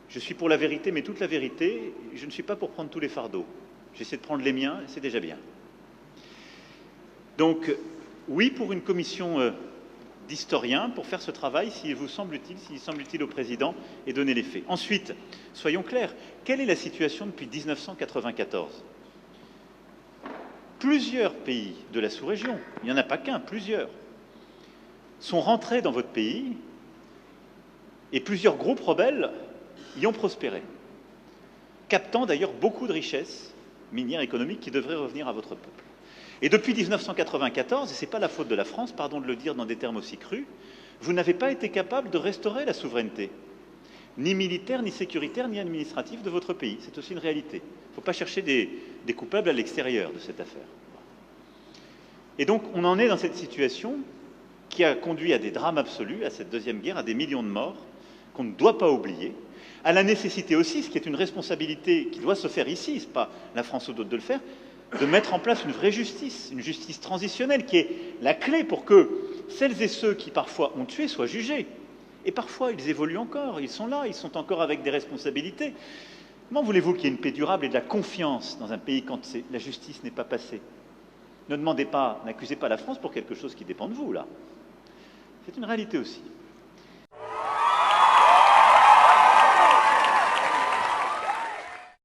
Je suis pour la vérité, mais toute la vérité, je ne suis pas pour prendre tous les fardeaux. J'essaie de prendre les miens, c'est déjà bien. Donc, oui, pour une commission d'historiens, pour faire ce travail, s'il vous semble utile, s'il semble utile au président, et donner les faits. Ensuite, soyons clairs, quelle est la situation depuis 1994 ? Plusieurs pays de la sous-région, il n'y en a pas qu'un, plusieurs, sont rentrés dans votre pays et plusieurs groupes rebelles y ont prospéré, captant d'ailleurs beaucoup de richesses minières économiques qui devraient revenir à votre peuple. Et depuis 1994, et ce n'est pas la faute de la France, pardon de le dire dans des termes aussi crus, vous n'avez pas été capable de restaurer la souveraineté, ni militaire, ni sécuritaire, ni administrative de votre pays. C'est aussi une réalité. Il ne faut pas chercher des coupables à l'extérieur de cette affaire. Et donc, on en est dans cette situation qui a conduit à des drames absolus, à cette deuxième guerre, à des millions de morts, qu'on ne doit pas oublier, à la nécessité aussi, ce qui est une responsabilité qui doit se faire ici, ce n'est pas la France ou d'autres de le faire, de mettre en place une vraie justice, une justice transitionnelle, qui est la clé pour que celles et ceux qui parfois ont tué soient jugés. Et parfois, ils évoluent encore, ils sont là, ils sont encore avec des responsabilités. Comment voulez-vous qu'il y ait une paix durable et de la confiance dans un pays quand la justice n'est pas passée ? Ne demandez pas, n'accusez pas la France pour quelque chose qui dépend de vous, là. C'est une réalité aussi.